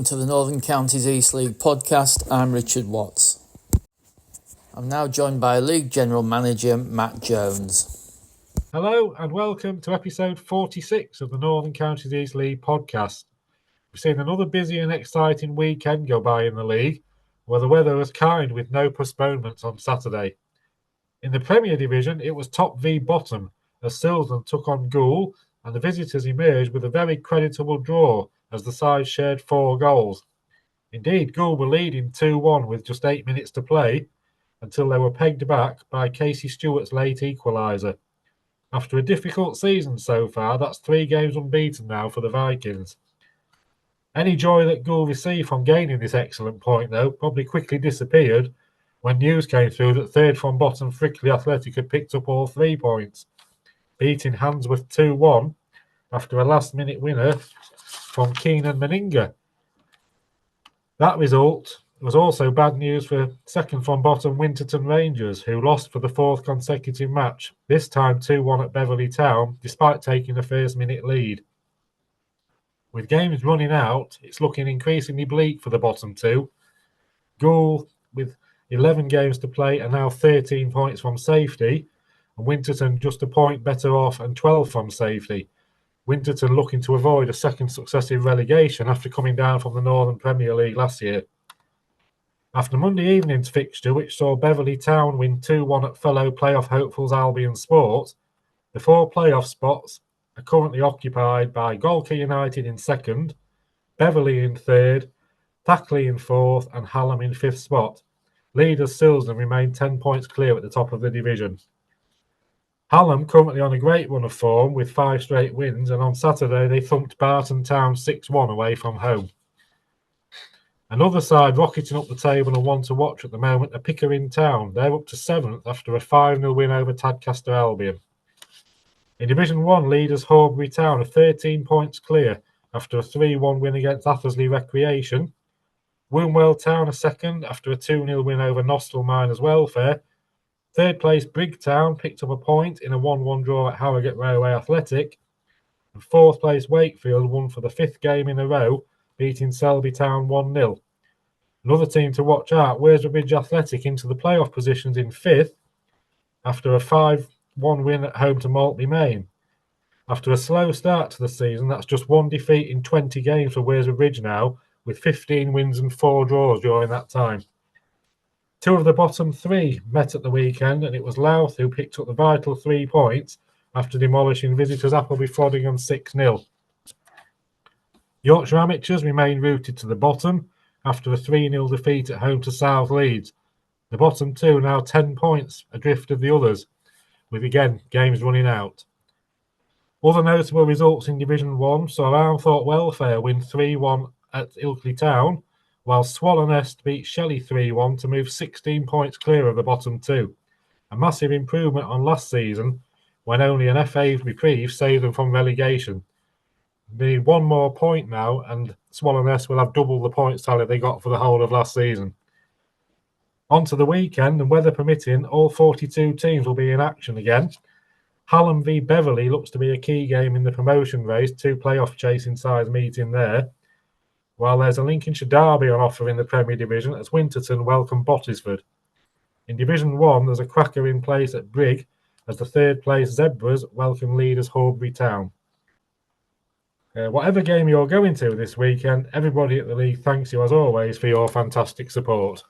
welcome to the Northern Counties East League podcast. I'm Richard Watts. I'm now joined by League General Manager Matt Jones. Hello and welcome to episode 46 of the Northern Counties East League podcast. We've seen another busy and exciting weekend go by in the league, where the weather was kind with no postponements on Saturday. In the Premier Division, it was top v bottom as Silsden took on Goole, and the visitors emerged with a very creditable draw as the sides shared 4 goals. Indeed, Goole were leading 2-1 with just 8 minutes to play until they were pegged back by Casey Stewart's late equaliser. After a difficult season so far, that's 3 games unbeaten now for the Vikings. Any joy that Goole received from gaining this excellent point, though, probably quickly disappeared when news came through that third from bottom Thackley Athletic had picked up all 3 points, beating Handsworth 2-1 after a last-minute winner from Keenan Meninga. That result was also bad news for second from bottom Winterton Rangers, who lost for the 4th consecutive match, this time 2-1 at Beverley Town, despite taking a first-minute lead. With games running out, it's looking increasingly bleak for the bottom 2. Goole, with 11 games to play, are now 13 points from safety, and Winterton just a point better off and 12 from safety. Winterton looking to avoid a second successive relegation after coming down from the Northern Premier League last year. After Monday evening's fixture, which saw Beverley Town win 2-1 at fellow playoff hopefuls Albion Sport, the 4 playoff spots are currently occupied by Golker United in 2nd, Beverley in 3rd, Thackley in 4th and Hallam in 5th spot. Leaders Silsden remain 10 points clear at the top of the division. Hallam currently on a great run of form with 5 straight wins, and on Saturday they thumped Barton Town 6-1 away from home. Another side rocketing up the table and one to watch at the moment are Pickering Town. They're up to 7th after a 5-0 win over Tadcaster Albion. In Division 1, leaders Horbury Town are 13 points clear after a 3-1 win against Athersley Recreation. Wombwell Town are 2nd after a 2-0 win over Nostell Miners Welfare. 3rd place Brigtown picked up a point in a 1-1 draw at Harrogate Railway Athletic. And 4th place Wakefield won for the 5th game in a row, beating Selby Town 1-0. Another team to watch out, Wearsbridge Athletic into the playoff positions in 5th after a 5-1 win at home to Maltby Main. After a slow start to the season, that's just 1 defeat in 20 games for Wearsbridge now, with 15 wins and 4 draws during that time. 2 of the bottom 3 met at the weekend, and it was Louth who picked up the vital 3 points after demolishing visitors Appleby Frodingham 6-0. Yorkshire Amateurs remain rooted to the bottom after a 3-0 defeat at home to South Leeds. The bottom 2 now 10 points adrift of the others, with again games running out. Other notable results in Division 1 saw Armthorpe Welfare win 3-1 at Ilkley Town, while Swallownest beat Shelley 3-1 to move 16 points clear of the bottom 2. A massive improvement on last season, when only an FA reprieve saved them from relegation. They need 1 more point now, and Swallownest will have double the points tally they got for the whole of last season. On to the weekend, and weather permitting, all 42 teams will be in action again. Hallam v Beverley looks to be a key game in the promotion race, 2 playoff chasing sides meeting there. While there's a Lincolnshire derby on offer in the Premier Division as Winterton welcome Bottisford. In Division 1, there's a cracker in place at Brigg as the 3rd place Zebras welcome leaders Horbury Town. Whatever game you're going to this weekend, everybody at the league thanks you as always for your fantastic support.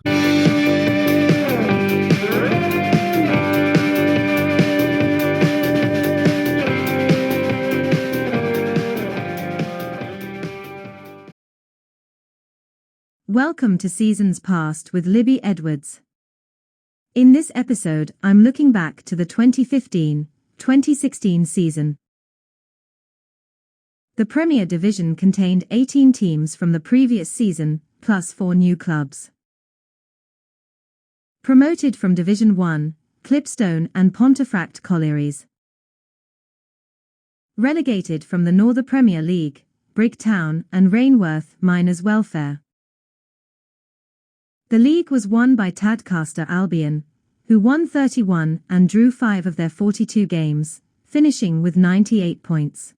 Welcome to Seasons Past with Libby Edwards. In this episode, I'm looking back to the 2015-2016 season. The Premier Division contained 18 teams from the previous season, plus 4 new clubs. Promoted from Division 1, Clipstone and Pontefract Collieries. Relegated from the Northern Premier League, Brigtown and Rainworth Miners Welfare. The league was won by Tadcaster Albion, who won 31 and drew 5 of their 42 games, finishing with 98 points.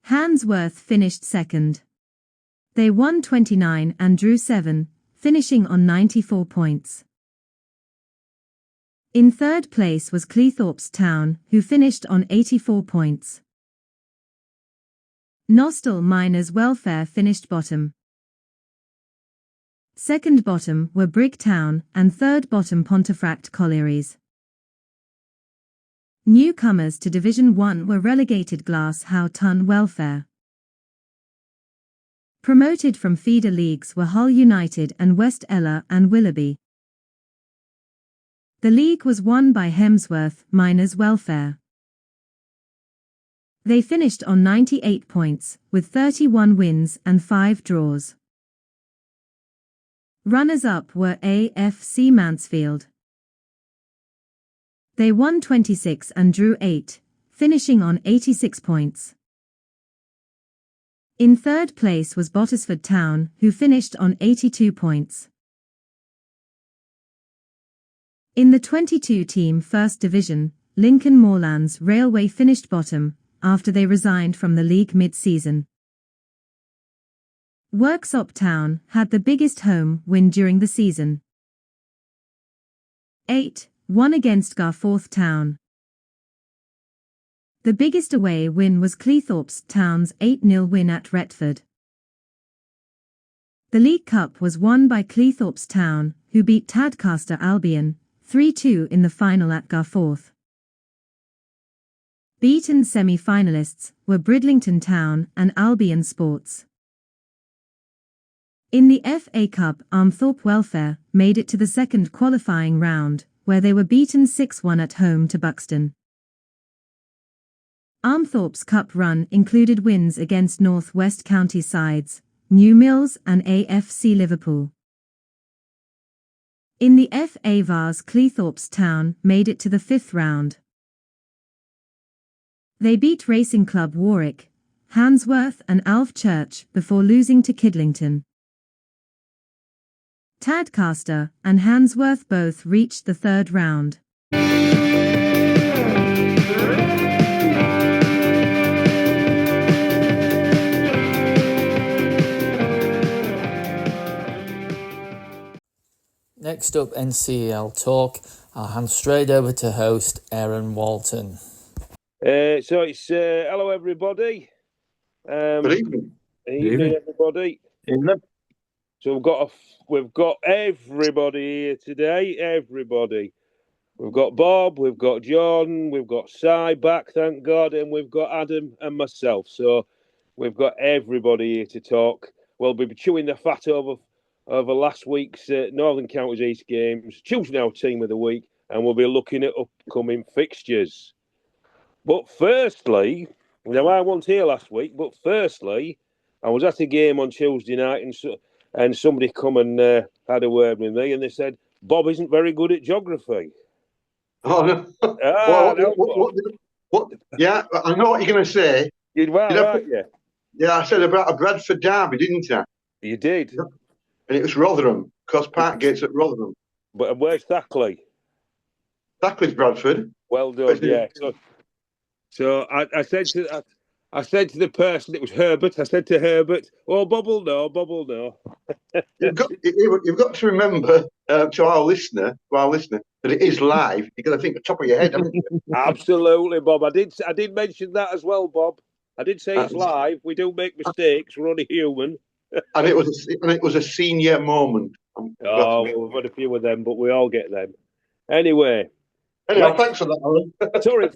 Handsworth finished second. They won 29 and drew 7, finishing on 94 points. In third place was Cleethorpes Town, who finished on 84 points. Nostell Miners Welfare finished bottom. Second bottom were Brigg Town and third bottom Pontefract Collieries. Newcomers to Division 1 were relegated Glasshouse Tun Welfare. Promoted from feeder leagues were Hull United and West Ella and Willoughby. The league was won by Hemsworth Miners Welfare. They finished on 98 points, with 31 wins and 5 draws. Runners-up were AFC Mansfield. They won 26 and drew 8, finishing on 86 points. In third place was Bottisford Town, who finished on 82 points. In the 22-team First Division, Lincoln Moorlands Railway finished bottom, after they resigned from the league mid-season. Worksop Town had the biggest home win during the season. 8-1 against Garforth Town. The biggest away win was Cleethorpes Town's 8-0 win at Retford. The League Cup was won by Cleethorpes Town, who beat Tadcaster Albion 3-2 in the final at Garforth. Beaten semi-finalists were Bridlington Town and Albion Sports. In the FA Cup, Armthorpe Welfare made it to the second qualifying round, where they were beaten 6-1 at home to Buxton. Armthorpe's cup run included wins against North West County sides, New Mills and AFC Liverpool. In the FA Vase, Cleethorpes Town made it to the fifth round. They beat Racing Club Warwick, Handsworth and Alf Church before losing to Kidlington. Tadcaster and Handsworth both reached the third round. Next up, NCEL talk. I'll hand straight over to host Aaron Walton. So it's hello everybody. Good evening. Evening everybody. Evening. So we've got everybody here today. Everybody. We've got Bob, we've got Jordan, we've got Si back, thank God, and we've got Adam and myself. So we've got everybody here to talk. We'll be chewing the fat over last week's Northern Counties East games, choosing our team of the week, and we'll be looking at upcoming fixtures. But firstly, now I wasn't here last week, but firstly, I was at a game on Tuesday night and somebody come and had a word with me and they said, Bob isn't very good at geography. Oh, no. What? Yeah, I know what you're going to say. You'd right, yeah. Yeah, I said about a Bradford derby, didn't I? You did. And it was Rotherham, because Parkgate's at Rotherham. But where's Thackley? Thackley's Bradford. Well done, yeah. So I said to the person, it was Herbert. I said to Herbert, "Oh, Bob will know." You've got to remember to our listener, that it is live. You've got to think at the top of your head, haven't you? Absolutely, Bob. I did mention that as well, Bob. I did say it's live. We do make mistakes. We're only human. And it was a senior moment. Oh, we've had a few of them, but we all get them. Anyway, thanks for that, Alan.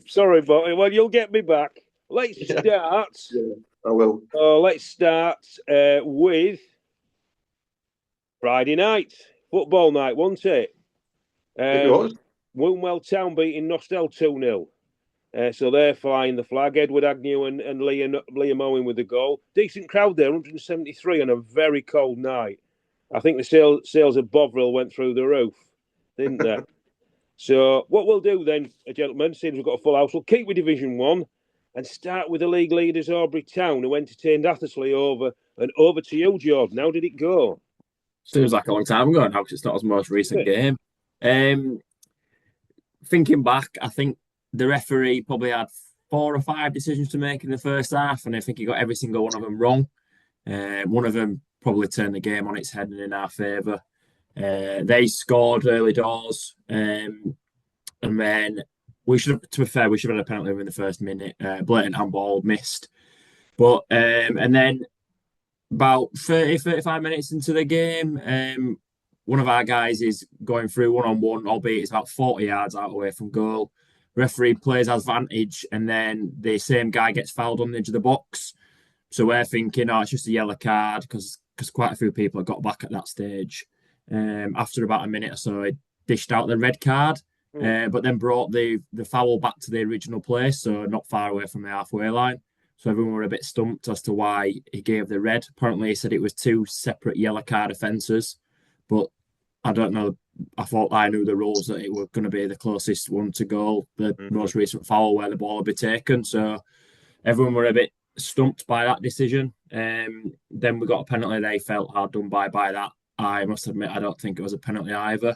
sorry, but well, you'll get me back. Let's start. Yeah, I will. Let's start with Friday night, football night, wasn't it? It was. Wombwell Town beating Nostell 2-0. So they're flying the flag. Edward Agnew and Liam Owen with the goal. Decent crowd there, 173 on a very cold night. I think the sales of Bovril went through the roof, didn't they? So what we'll do then, gentlemen, seeing we've got a full house, we'll keep with Division 1 and start with the league leaders, Aubrey Town, who entertained Athersley over. And over to you, Jordan. How did it go? Seems like a long time ago now because it's not his most recent game. Thinking back, I think the referee probably had 4 or 5 decisions to make in the first half, and I think he got every single one of them wrong. One of them probably turned the game on its head and in our favour. They scored early doors, and then to be fair, we should have had a penalty in the first minute. Blatant handball missed. But and then about 35 minutes into the game, one of our guys is going through one-on-one, albeit it's about 40 yards out away from goal. Referee plays advantage, and then the same guy gets fouled on the edge of the box. So we're thinking, it's just a yellow card because quite a few people have got back at that stage. After about a minute or so, he dished out the red card, but then brought the foul back to the original place, so not far away from the halfway line. So everyone were a bit stumped as to why he gave the red. Apparently, he said it was 2 separate yellow card offences, but I don't know. I thought I knew the rules that it was going to be the closest one to goal, the most recent foul where the ball would be taken. So everyone were a bit stumped by that decision. Then we got a penalty. They felt hard done by that. I must admit, I don't think it was a penalty either.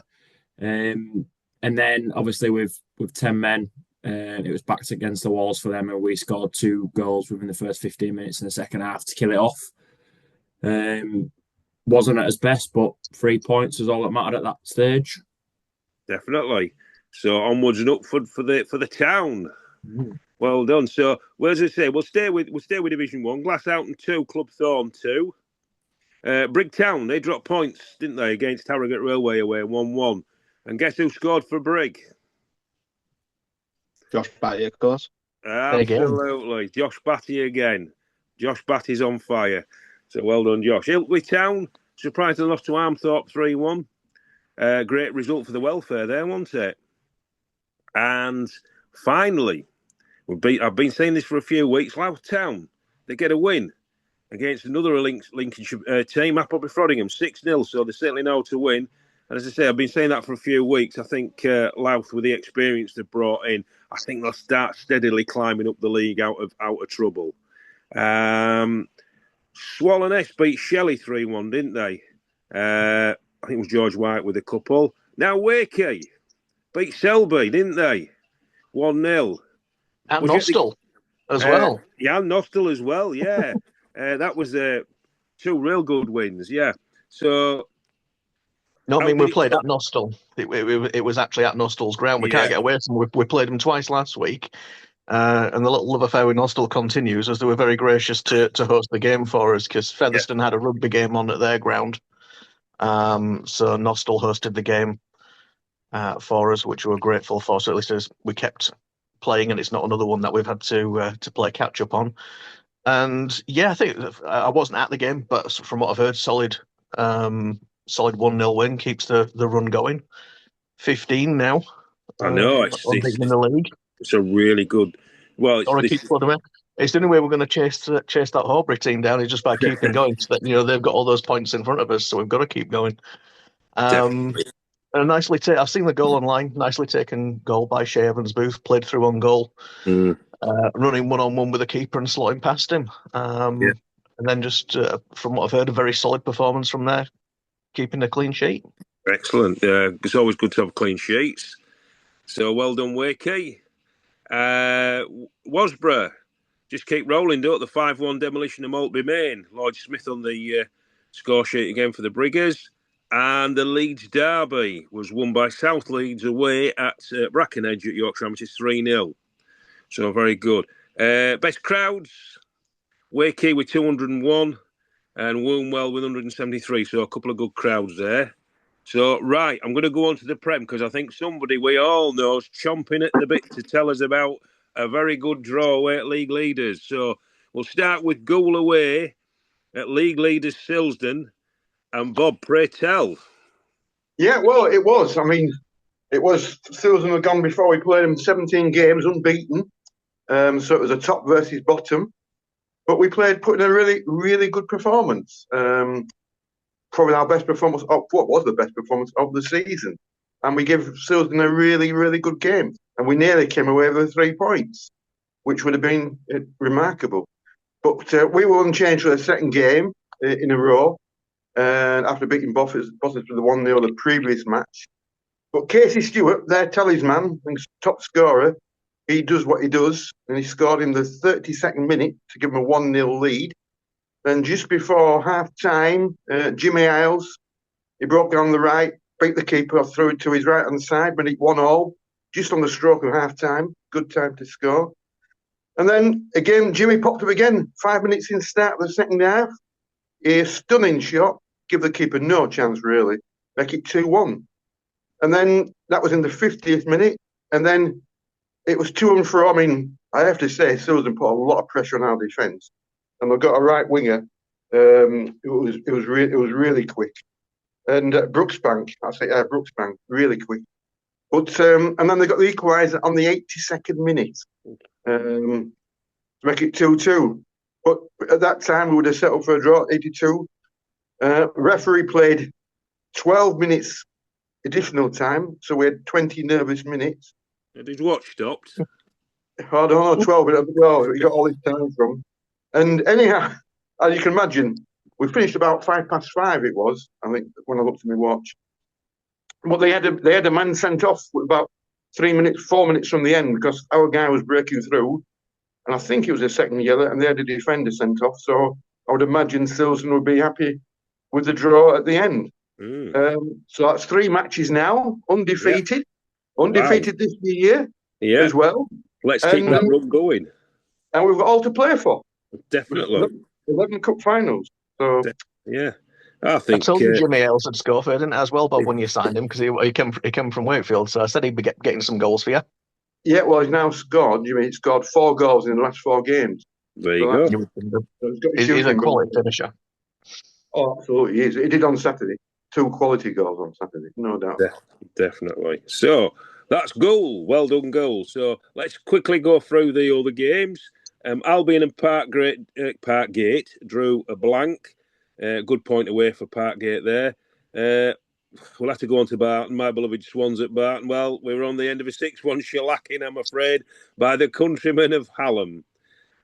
And then obviously with 10 men, it was backed against the walls for them, and we scored 2 goals within the first 15 minutes in the second half to kill it off. Wasn't at his best, but 3 points is all that mattered at that stage. Definitely. So onwards and upward for the town. Well done. So, as I say, we'll stay with Division 1. Glasshoughton 2, Club Thorn 2. Brigtown, they dropped points, didn't they, against Harrogate Railway away 1-1. And guess who scored for Brig? Josh Batty, of course. Absolutely. Josh Batty again. Josh Batty's on fire. So well done, Josh. Ilkley Town, surprisingly lost to Armthorpe 3-1. Great result for the welfare there, wasn't it? And finally, I've been saying this for a few weeks, Louth Town, they get a win against another Lincolnshire team, Appleby Frodingham, 6-0, so they certainly know to win. And as I say, I've been saying that for a few weeks. I think Louth, with the experience they've brought in, I think they'll start steadily climbing up the league out of trouble. Swallownest beat Shelley 3-1, didn't they? I think it was George White with a couple. Now Wakey beat Selby, didn't they? 1-0. And Nostell as well. Yeah, Nostell as well, yeah. That was 2 real good wins, yeah. So... No, I mean, we played at Nostell. It was actually at Nostell's ground. We can't get away from them. We played them twice last week. And the little love affair with Nostell continues, as they were very gracious to host the game for us, because Featherstone had a rugby game on at their ground. So Nostell hosted the game for us, which we were grateful for. So at least as we kept playing, and it's not another one that we've had to play catch up on. And yeah, I think I wasn't at the game, but from what I've heard, solid 1-0 win, keeps the run going. 15 now. I know. Unbeaten in the league. It's a really good. Well, it's the only way we're going to chase that Horbury team down is just by keeping going. So that, they've got all those points in front of us, so we've got to keep going. And nicely I've seen the goal online. Nicely taken goal by Shea Evans-Booth, played through on goal, running 1-on-1 with the keeper and slotting past him. And then just from what I've heard, a very solid performance from there, keeping a clean sheet. Excellent. It's always good to have clean sheets. So well done, Wakey. Wasborough just keep rolling, don't the 5-1 demolition of Maltby Main. Lloyd Smith on the score sheet again for the Briggers. And the Leeds derby was won by South Leeds away at Brackenedge at Yorkshire, which is 3-0. So very good. Best crowds, Wakey with 201 and Wombwell with 173. So a couple of good crowds there. So, right, I'm going to go on to the Prem because I think somebody we all know is chomping at the bit to tell us about a very good draw away at League Leaders. So, we'll start with Goole away at League Leaders Silsden. And Bob, pray tell. Yeah, well, it was. I mean, it was Silsden had gone before we played them 17 games unbeaten. So it was a top versus bottom. But we put in a really, really good performance. Probably our best performance of what was the best performance of the season. And we gave Silsden a really, really good game. And we nearly came away with 3 points, which would have been remarkable. But we were unchanged for the second game in a row. And after beating Bosses with the 1-0 the previous match. But Casey Stewart, their talisman, top scorer, he does what he does. And he scored in the 32nd minute to give him a 1-0 lead. Then just before half-time, Jimmy Ailes, he broke down the right, beat the keeper, threw it to his right-hand side, made it 1-1, just on the stroke of half-time. Good time to score. And then, again, Jimmy popped up again, 5 minutes in start of the second half. A stunning shot, give the keeper no chance, really. Make it 2-1. And then that was in the 50th minute. And then it was to and fro. I mean, I have to say, Susan put a lot of pressure on our defence. And they've got a right winger. It was really quick. And Brooksbank, Brooksbank, really quick. But and then they got the equaliser on the 82nd minute to make it 2-2. But at that time, we would have settled for a draw at 82. Referee played 12 minutes additional time, so we had 20 nervous minutes. And his watch stopped. I don't know, 12 minutes. Well, we got all this time from. And anyhow, as you can imagine, we finished about 5:05. It was, I think, when I looked at my watch. But they had a man sent off with about 4 minutes from the end because our guy was breaking through, and I think it was a second yellow, and they had a defender sent off. So I would imagine Silson would be happy with the draw at the end. So that's 3 matches now, undefeated, this year as well. Let's keep that run going. And we've got all to play for. Definitely. 11 cup finals. So yeah. I told you Jimmy Ailes had scored for, didn't I, as well, Bob, when you signed him, because he came from Wakefield, so I said he'd be getting some goals for you. Yeah, well, he's now scored. Jimmy scored 4 goals in the last 4 games. There you go. He's a quality finisher. Oh, absolutely, he is. He did on Saturday. 2 quality goals on Saturday, no doubt. Definitely. So that's goal. Well done, goal. So let's quickly go through the other games. Albion and Parkgate drew a blank. Good point away for Parkgate there. We'll have to go on to Barton. My beloved Swans at Barton. Well, we were on the end of a 6-1 shellacking, I'm afraid, by the countrymen of Hallam.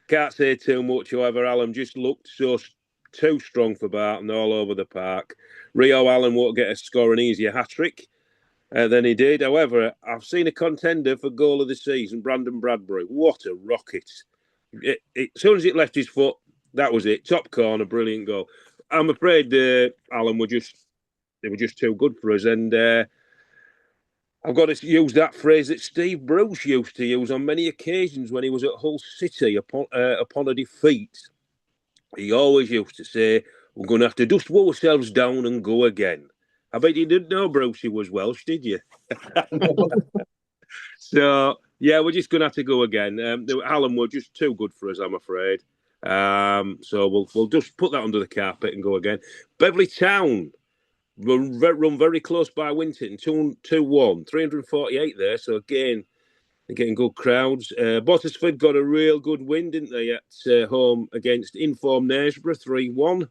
Can't say too much, however. Hallam just looked too strong for Barton all over the park. Rio Allen won't get a score an easier hat-trick than he did. However, I've seen a contender for goal of the season, Brandon Bradbury. What a rocket. As soon as it left his foot, that was it. Top corner, brilliant goal. I'm afraid Allen were just too good for us. And I've got to use that phrase that Steve Bruce used to use on many occasions when he was at Hull City upon a defeat. He always used to say, we're going to have to dust ourselves down and go again. I bet you didn't know Brucey was Welsh, did you? So, yeah, we're just going to have to go again. Hallam were just too good for us, I'm afraid. So we'll just put that under the carpet and go again. Beverley Town run very close by Winton, 2-1, 348 there. So, again, they're getting good crowds. Bottisford got a real good win, didn't they, at home against informed Knaresborough, 3-1.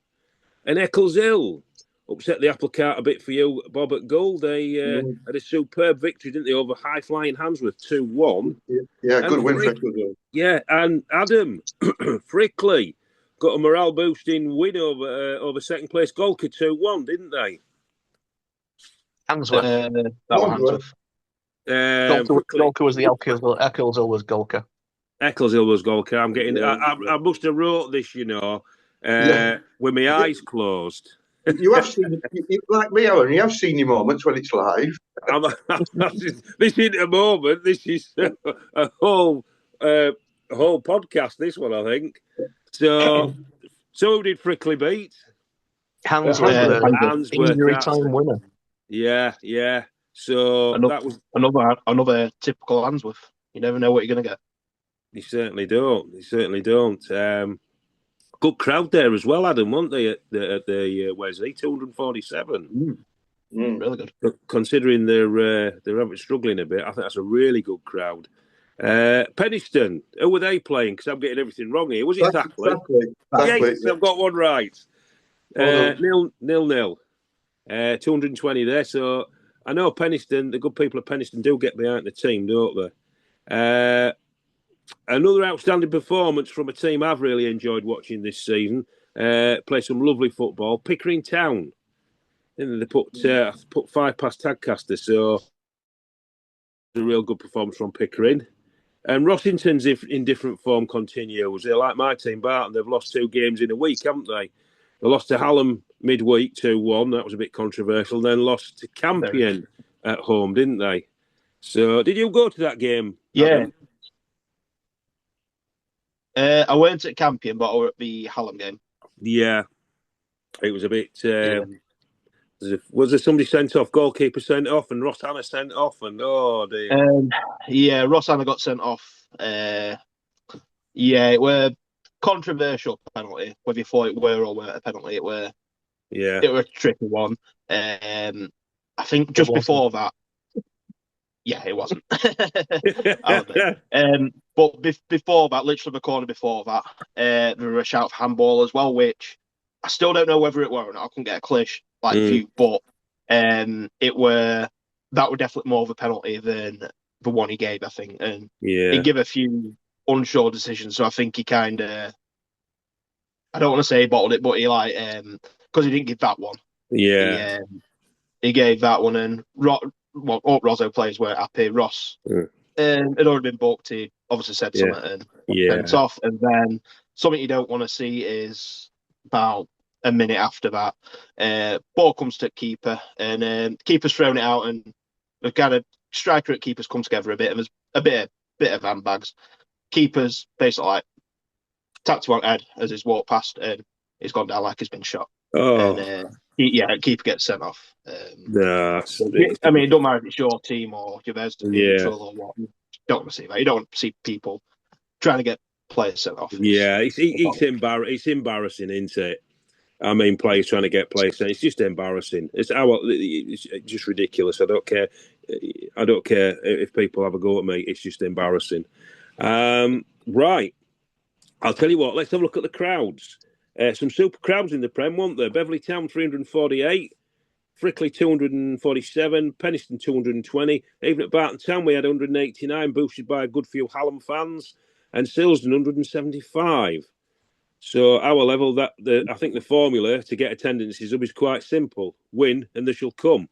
And Eccleshill upset the apple cart a bit for you, Bob, at goal. They had a superb victory, didn't they, over high-flying Handsworth, 2-1. Yeah, good win for Eccleshill. Yeah, and Adam Frickley got a morale-boosting win over second-place Golka, 2-1, didn't they? Handsworth. That was Handsworth. Golka was the Eccleshill was Golka. Eccleshill was Golka. I'm getting. I must have wrote this, with my eyes closed. You have seen, like me, Alan. You have seen your moments when it's live. This isn't a moment. This is a whole podcast. This one, I think. So who did Frickley beat? Handsworth, injury time winner. Yeah. So that was another typical Handsworth. You never know what you're going to get. You certainly don't. Good crowd there as well, Adam, weren't they, at the Wesley? 247. Really good. Considering they're struggling a bit, I think that's a really good crowd. Penistone, who were they playing? Because I'm getting everything wrong here. Was it Thackley? Yes, I've got one right. 0-0. 220 there. So I know Penistone, the good people of Penistone do get behind the team, don't they? Another outstanding performance from a team I've really enjoyed watching this season. Play some lovely football. Pickering Town. They put 5 past Tadcaster, so a real good performance from Pickering. And Rossington's in different form continues. They're like my team, Barton. They've lost 2 games in a week, haven't they? They lost to Hallam midweek 2-1. That was a bit controversial. Then lost to Campion at home, didn't they? So, did you go to that game? Yeah. Adam? I weren't at Campion, but I were at the Hallam game. Yeah. It was a bit... Was there somebody sent off? Goalkeeper sent off and Ross Hanna sent off? And oh, dear. Yeah, Ross Hanna got sent off. Yeah, it were controversial penalty. Whether you thought it were or weren't a penalty, it were a tricky one. I think just before that, yeah, it wasn't. But before that, literally the corner before that, there were a shout for handball as well, which I still don't know whether it were or not. I couldn't get a clear view, but that were definitely more of a penalty than the one he gave, I think. And he gave a few unsure decisions, so I think he kind of, I don't want to say he bottled it, but he because he didn't give that one. Yeah. He gave that one, and Rosso players weren't happy. Ross had already been booked. He obviously said something and went off. And then something you don't want to see is about a minute after that, ball comes to keeper, and keeper's thrown it out, and the kind of striker at keeper's come together a bit, and there's a bit of handbags. Keeper's basically tapped him on head as he's walked past, and he's gone down like he's been shot. Oh. And keeper gets sent off. I mean, it don't matter if it's your team or your neutral or what. You don't want to see that. You don't want to see people trying to get players sent off. It's embarrassing, isn't it? I mean, players trying to get players sent. It's just embarrassing. It's just ridiculous. I don't care if people have a go at me. It's just embarrassing. Right. I'll tell you what. Let's have a look at the crowds. Some super crowds in the Prem, weren't there? Beverley Town 348, Frickley 247, Penistone 220. Even at Barton Town we had 189, boosted by a good few Hallam fans, and Silsden 175. So our level, I think the formula to get attendances up is quite simple: win and they shall come.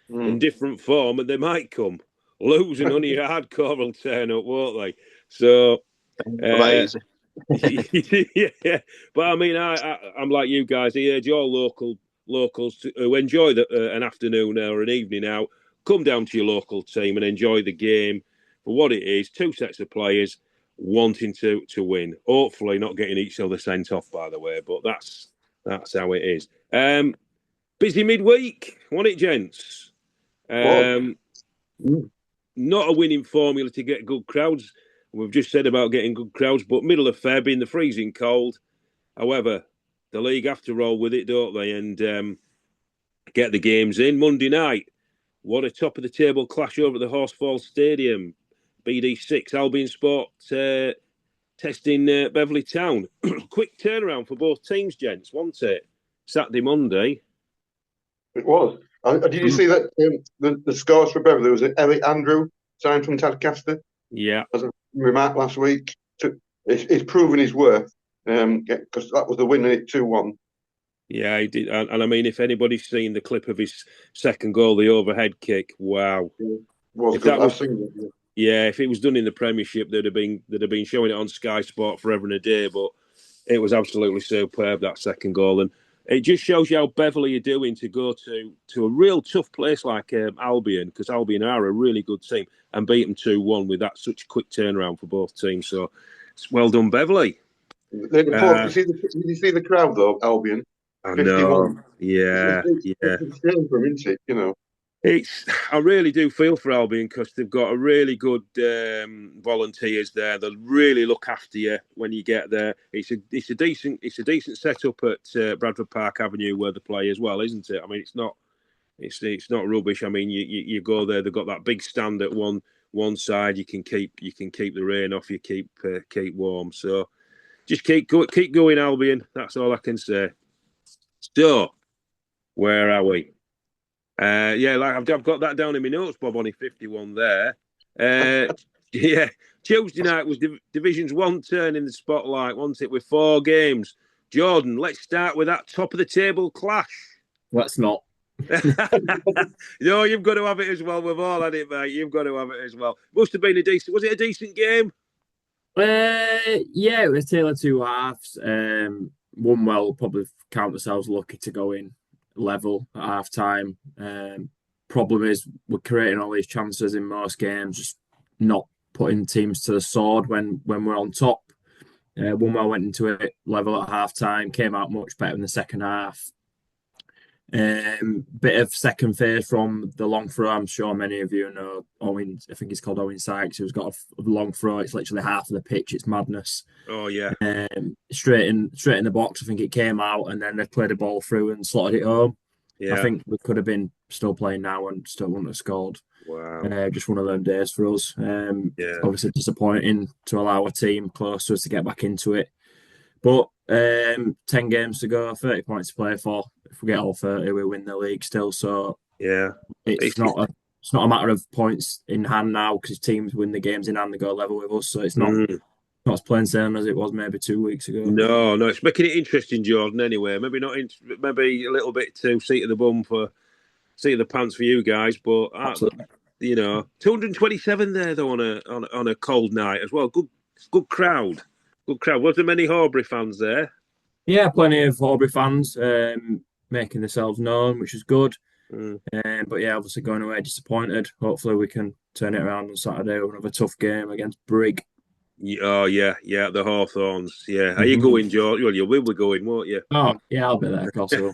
In different form, and they might come. Losing only hardcore will turn up, won't they? So. Yeah, but I mean, I'm like you guys. I urge all locals who enjoy an afternoon or an evening out, come down to your local team and enjoy the game for what it is. 2 sets of players wanting to win. Hopefully, not getting each other sent off, by the way. But that's how it is. Busy midweek, wasn't it, gents? Not a winning formula to get good crowds. We've just said about getting good crowds, but middle of Feb in the freezing cold. However, the league have to roll with it, don't they? And get the games in. Monday night, what a top of the table clash over at the Horsefall Stadium. BD6 Albion Sport testing Beverley Town. Quick turnaround for both teams, gents, wasn't it? Saturday, Monday. It was. Did you see that the scores for Beverley was Elliot Andrew signed from Tadcaster? Yeah. As a remark last week, he's proven his worth because that was the win in it 2-1. Yeah, he did. And I mean, if anybody's seen the clip of his second goal, the overhead kick, wow. Was good. I've seen it. Yeah, if it was done in the Premiership, they'd have been showing it on Sky Sport forever and a day. But it was absolutely superb, that second goal. And it just shows you how Beverley are doing to go to a real tough place like Albion, because Albion are a really good team, and beat them 2-1 with that such quick turnaround for both teams. So it's well done, Beverley. Did you see the crowd though, Albion? I know. Yeah. It's a shame for him, isn't it? You know. I really do feel for Albion because they've got a really good volunteers there. They'll really look after you when you get there. It's a decent setup at Bradford Park Avenue where they play as well, isn't it? I mean, it's not rubbish. I mean, you go there. They've got that big stand at one side. You can keep the rain off. You keep warm. So just keep going, Albion. That's all I can say. So where are we? I've got that down in my notes, Bob, on 51 there. Tuesday night was Divisions 1 turn in the spotlight, wasn't it, with 4 games. Jordan, let's start with that top of the table clash. Let's not. No, you've got to have it as well. We've all had it, mate. You've got to have it as well. Must have been was it a decent game? Yeah, it was a tale of two halves. One well, probably count ourselves lucky to go in level at half time. Problem is, we're creating all these chances in most games, just not putting teams to the sword when we're on top. One well went into it level at half time, came out much better in the second half. Bit of second phase from the long throw. I'm sure many of you know Owen. I think he's called Owen Sykes, who's got a long throw. It's literally half of the pitch. It's madness. Oh yeah. Straight in the box. I think it came out, and then they played the ball through and slotted it home. Yeah. I think we could have been still playing now and still wouldn't have scored. Wow. Just one of them days for us. Obviously disappointing to allow a team close to us to get back into it. But 10 games to go, 30 points to play for. If we get all 30, we win the league still. So yeah, it's not a matter of points in hand now because teams win the games in hand, they go level with us. So it's not as plain sailing as it was maybe 2 weeks ago. No, it's making it interesting, Jordan. Anyway, maybe not. Maybe a little bit too seat of the pants for you guys, but 227 there though on a cold night as well. Good crowd. Good crowd. Was there many Horbury fans there? Yeah, plenty of Horbury fans making themselves known, which is good. But yeah, obviously going away disappointed. Hopefully we can turn it around on Saturday with another tough game against Brig. Oh yeah, the Hawthorns. Yeah, are you going, George? Well, you will be going, won't you? Oh yeah, I'll be there, of course I will.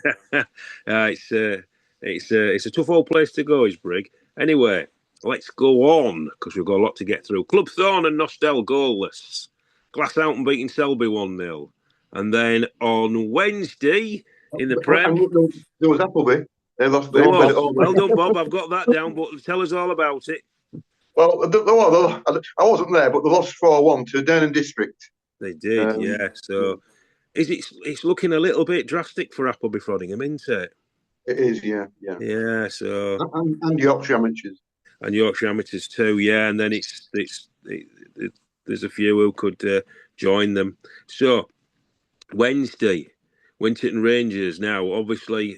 It's a tough old place to go, is Brig. Anyway, let's go on because we've got a lot to get through. Club Thorn and Nostell goalless. Glassouten beating Selby 1-0. And then on Wednesday in the Prem... There was Appleby. They lost. Well done, Bob. I've got that down, but tell us all about it. Well, I wasn't there, but they lost 4-1 to Durham District. They did, yeah. So it's looking a little bit drastic for Appleby Frodingham, isn't it? It is, yeah. Yeah, so... And Yorkshire Amateurs. And Yorkshire Amateurs too, yeah. And then there's a few who could join them. So, Wednesday, Winterton Rangers now obviously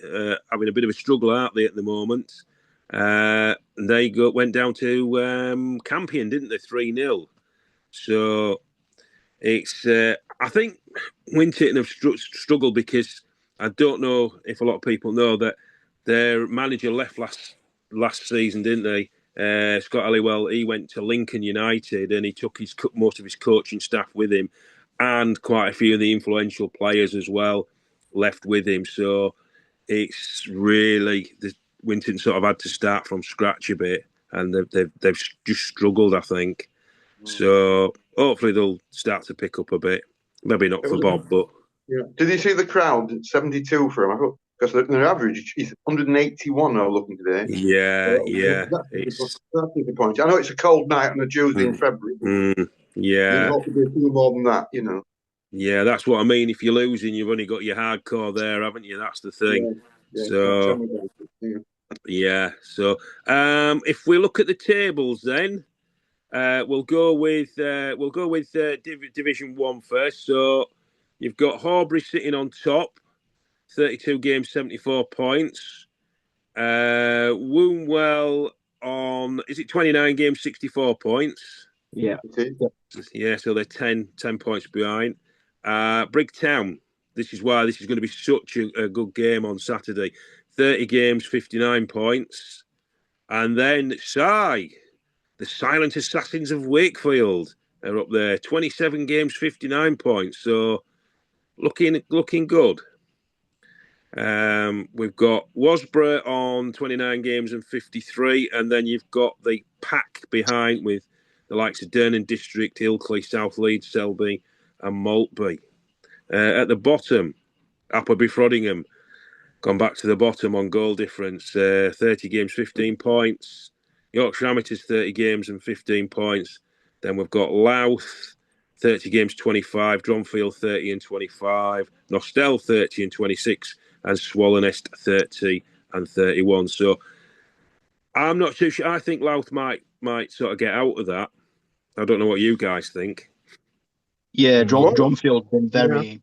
having a bit of a struggle, aren't they, at the moment? They went down to Campion, didn't they? 3-0. So, it's I think Winterton have struggled because I don't know if a lot of people know that their manager left last season, didn't they? Scott Halliwell, he went to Lincoln United and he took most of his coaching staff with him and quite a few of the influential players as well left with him. So it's really, Winton sort of had to start from scratch a bit and they've just struggled, I think. So hopefully they'll start to pick up a bit. Maybe not for Bob, but... Yeah. Did you see the crowd? 72 for him. I thought, because their average is 181 now looking today. Yeah. That's disappointing. I know it's a cold night on a Tuesday in February. Yeah. You'd hope to be a few more than that, you know. Yeah, that's what I mean. If you're losing, you've only got your hardcore there, haven't you? That's the thing. Yeah. So if we look at the tables then, we'll go with Division 1 first. So you've got Horbury sitting on top. 32 games, 74 points. Wombwell on, is it 29 games, 64 points? Yeah. Yeah, so they're 10 points behind. Brigtown, this is why this is going to be such a good game on Saturday. 30 games, 59 points. And then the Silent Assassins of Wakefield, are up there. 27 games, 59 points. So looking good. We've got Wasborough on 29 games and 53, and then you've got the pack behind with the likes of Durham District, Ilkley, South Leeds, Selby, and Maltby. At the bottom, Appleby Frodingham gone back to the bottom on goal difference. 30 games, 15 points. Yorkshire Amateurs 30 games and 15 points. Then we've got Louth 30 games, 25. Dronfield 30 and 25. Nostell 30 and 26. And Swallownest 30 and 31. So I'm not too sure. I think Louth might sort of get out of that. I don't know what you guys think. Yeah, Dronfield's been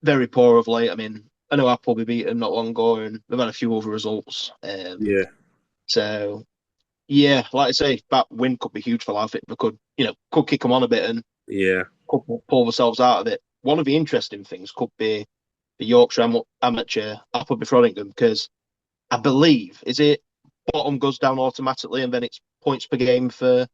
very poor of late. I mean, I know Apple beat them not long ago, and they've had a few other results. So yeah, like I say, that win could be huge for Lav. They could kick them on a bit and could pull themselves out of it. One of the interesting things could be the Yorkshire Amateur Appleby Frodingham, because I believe, is it bottom goes down automatically and then it's points per game for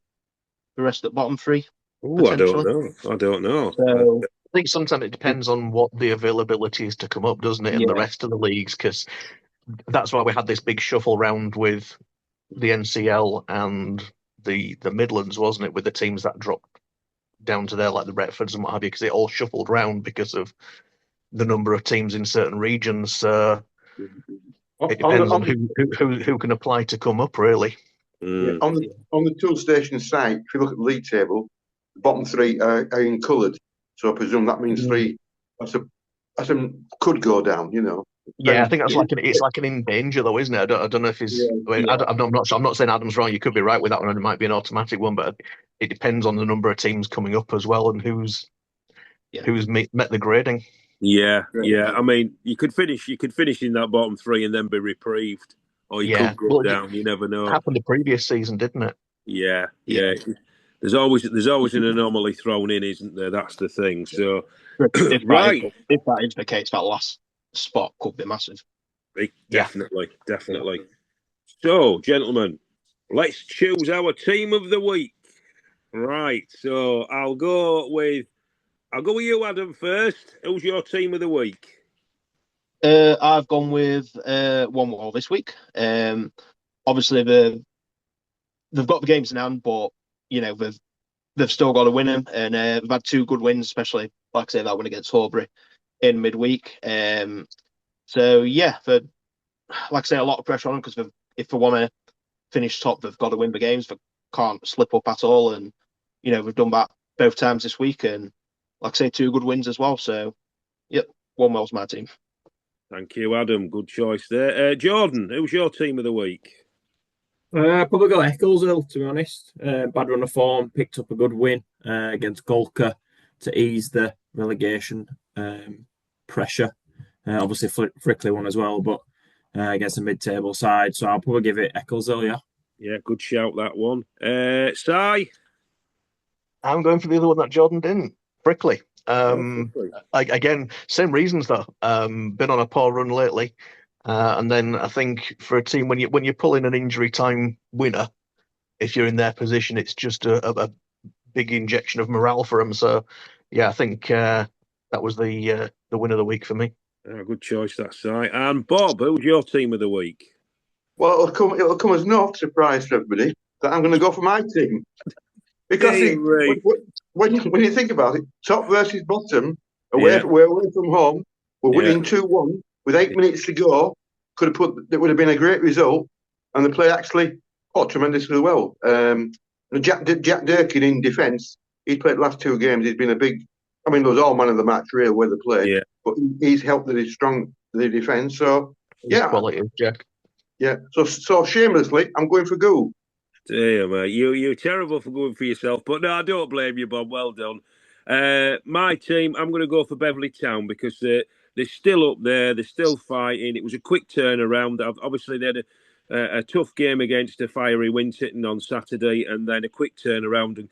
the rest of the bottom three? Oh, I don't know. So, I think sometimes it depends on what the availability is to come up, doesn't it, in the rest of the leagues? Because that's why we had this big shuffle round with the NCL and the Midlands, wasn't it, with the teams that dropped down to there, like the Retfords and what have you, because it all shuffled round because of the number of teams in certain regions. So it depends on who can apply to come up, really. On the Tool Station site, if you look at the league table, the bottom three are in coloured. So I presume that means three. That's could go down, you know. Yeah, I think that's like an in danger though, isn't it? I don't know if he's. I'm not saying Adam's wrong. You could be right with that one, and it might be an automatic one, but it depends on the number of teams coming up as well and who's met the grading. Yeah. I mean, you could finish in that bottom three and then be reprieved, or you could go down. You never know. It happened the previous season, didn't it? Yeah. There's always an anomaly thrown in, isn't there? That's the thing. So, if that is the case, that last spot could be massive. Definitely. So, gentlemen, let's choose our team of the week. Right. So I'll go with you, Adam, first. Who's your team of the week? I've gone with One this week. Obviously, they've got the games in hand, but they've still got to win them, and they've had two good wins, especially like I say that win against Horbury in midweek. So yeah, like I say, a lot of pressure on them because if they want to finish top, they've got to win the games. They can't slip up at all, and we've done that both times this week, and like I say, two good wins as well. So yep, One my team. Thank you, Adam. Good choice there. Jordan, who's your team of the week? Probably go Eccleshill, to be honest. Bad run of form, picked up a good win against Golka to ease the relegation pressure. Obviously, Frickley won as well, but against a mid-table side. So I'll probably give it Eccleshill, yeah. Yeah, good shout, that one. Si? I'm going for the other one that Jordan didn't. Frickley. Again, same reasons though. Been on a poor run lately. And then I think for a team, when you're pulling an injury time winner, if you're in their position, it's just a big injection of morale for them. So yeah, I think that was the win of the week for me. Good choice, that's right. And Bob, who's your team of the week? Well, it'll come as no surprise to everybody that I'm going to go for my team. Because when you think about it, top versus bottom, we're away from home, we're winning 2-1 with 8 minutes to go. It would have been a great result, and the play actually tremendously well. Jack Durkin in defence, he's played the last 2 games. He's been a big. I mean, there was all man of the match really where they played, but he's helped the defence. So quality, Jack. Yeah, so shamelessly, I'm going for Goo. Dear mate, you're terrible for going for yourself, but no, I don't blame you, Bob. Well done. My team, I'm going to go for Beverley Town because they're still up there. They're still fighting. It was a quick turnaround. Obviously, they had a tough game against a fiery Winterton on Saturday, and then a quick turnaround. And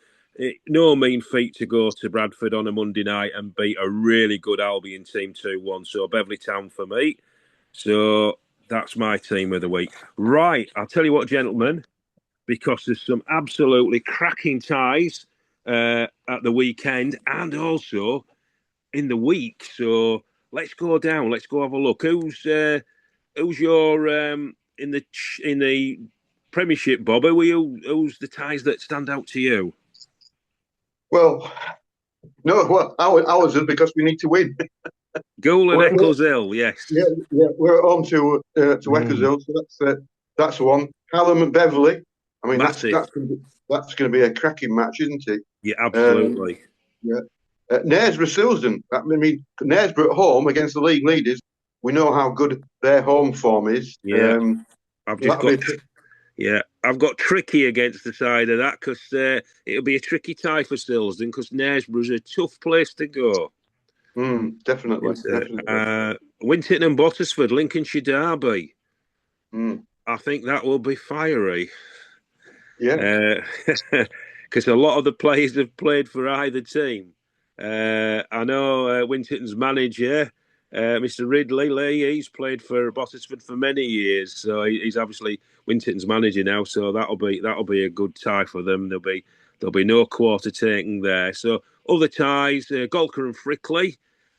no mean feat to go to Bradford on a Monday night and beat a really good Albion team 2-1. So Beverley Town for me. So that's my team of the week. Right, I'll tell you what, gentlemen, because there's some absolutely cracking ties at the weekend and also in the week. So let's go down. Let's go have a look. Who's your in the Premiership, Bob? Who's the ties that stand out to you? Well, ours is because we need to win. Goal and Eccleshill, yes. Yeah, we're at home to Eccleshill, so that's one. Hallam and Beverley. I mean, that's going to be a cracking match, isn't it? Yeah, absolutely. Knaresborough Silsden. I mean, Knaresborough at home against the league leaders. We know how good their home form is. Yeah, I've got Tricky against the side of that because it'll be a tricky tie for Silsden because Knaresborough's a tough place to go. Definitely. Winton and Bottisford, Lincolnshire derby. I think that will be fiery. Yeah. Because a lot of the players have played for either team. I know Winton's manager, Mr. Ridley Lee, he's played for Bottisford for many years, so he's obviously Winton's manager now. So that'll be a good tie for them. There'll be no quarter taking there. So other ties: Golker and Frickley,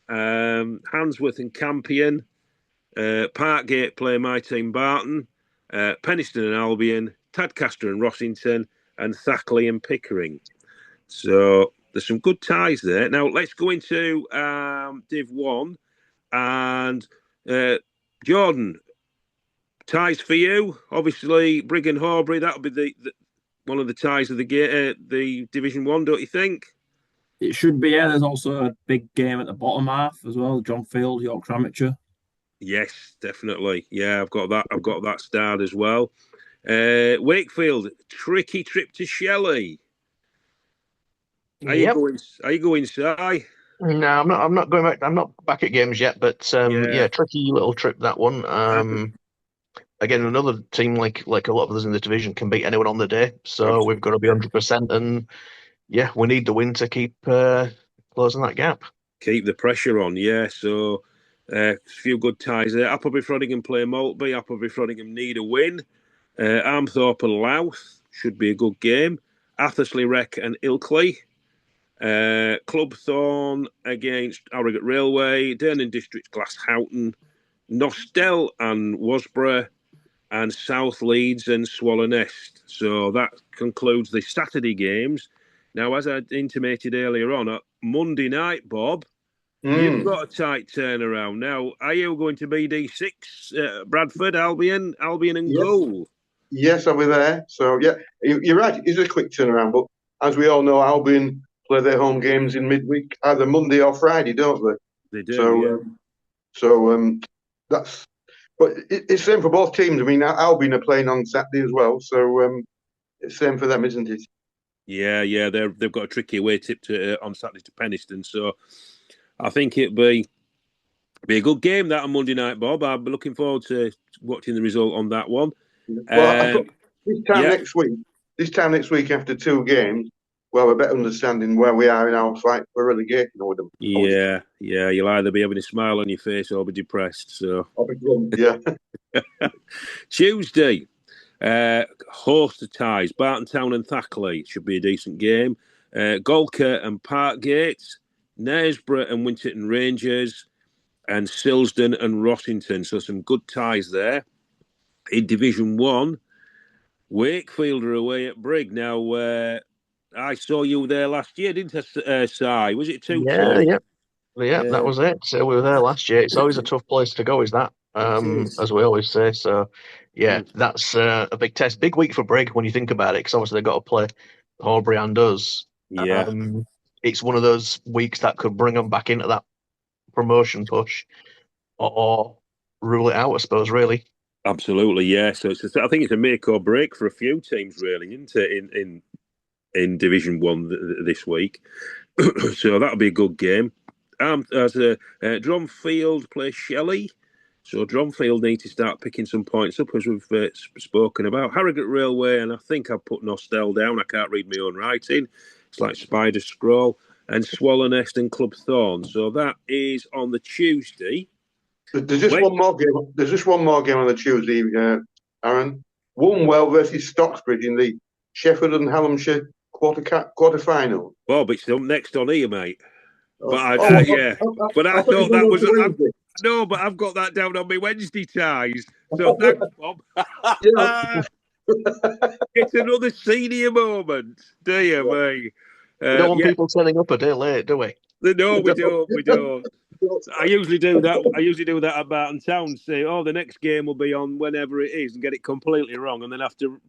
Handsworth and Campion, Parkgate play my team Barton, Penistone and Albion, Tadcaster and Rossington, and Thackley and Pickering. So there's some good ties there. Now let's go into Div 1 and Jordan. Ties for you, obviously Brig and Horbury. That'll be the one of the ties of the Division 1, don't you think? It should be. Yeah, there's also a big game at the bottom half as well. John Field, Yorkshire Amateur. Yes, definitely. Yeah, I've got that starred as well. Wakefield, tricky trip to Shelley. Are you going, Si? No, I'm not going back. I'm not back at games yet, but tricky little trip, that one. Again, another team like a lot of others in the division can beat anyone on the day, so absolutely. We've got to be 100%, and we need the win to keep closing that gap. Keep the pressure on, yeah. So a few good ties there. Appleby Frodingham play Maltby. Appleby Frodingham need a win. Armthorpe and Louth should be a good game. Athersley Rec and Ilkley. Club Thorn against Harrogate Railway. Dernan District's Glass Houghton. Nostell and Wasborough. And South Leeds and Swallow Nest. So that concludes the Saturday games. Now, as I intimated earlier on, Monday night, Bob, you've got a tight turnaround. Now, are you going to BD6, Bradford, Albion and goal? Yes, I'll be there. So, you're right. It is a quick turnaround. But as we all know, Albion play their home games in midweek, either Monday or Friday, don't they? They do, So that's... But it's same for both teams. I mean, Albion are playing on Saturday as well. So it's same for them, isn't it? Yeah, they've got a tricky away tip on Saturday to Penistone. So I think it'd be a good game that on Monday night, Bob. I'm looking forward to watching the result on that one. Well, I thought this time next week after two games, we'll have a better understanding where we are in our fight for relegation with them. Yeah, you'll either be having a smile on your face or be depressed. So I'll be glum, yeah. Tuesday, host of ties, Barton Town and Thackley should be a decent game. Golker and Parkgate, Knaresborough and Winterton Rangers, and Silsden and Rossington. So some good ties there. In Division 1, Wakefield are away at Brig. Now, I saw you there last year, didn't I, Si? Was it 2-2? Yeah, that was it. So we were there last year. It's always a tough place to go, is that? As we always say. So, that's a big test. Big week for Brig when you think about it, because obviously they've got to play Horbury and us. Yeah. It's one of those weeks that could bring them back into that promotion push or rule it out, I suppose, really. Absolutely, yeah. So I think it's a make or break for a few teams, really, isn't it, in Division 1 this week. So that'll be a good game. As Dronfield plays Shelley. So Dronfield need to start picking some points up, as we've spoken about. Harrogate Railway, and I think I've put Nostell down. I can't read my own writing. It's like Spider Scroll. And Swallow Nest and Club Thorn. So that is on the Tuesday. There's just one more game. There's just one more game on the Tuesday, Aaron. Woolwell versus Stocksbridge in the Sheffield and Hallamshire quarter final. Bob, it's next on here, mate. But I thought that was. No, but I've got that down on my Wednesday ties. So thanks, Bob. It's another senior moment, do you, mate? We don't want people turning up a day late, do we? No, we don't. I usually do that at Barton Town. Say, the next game will be on whenever it is, and get it completely wrong, and then have to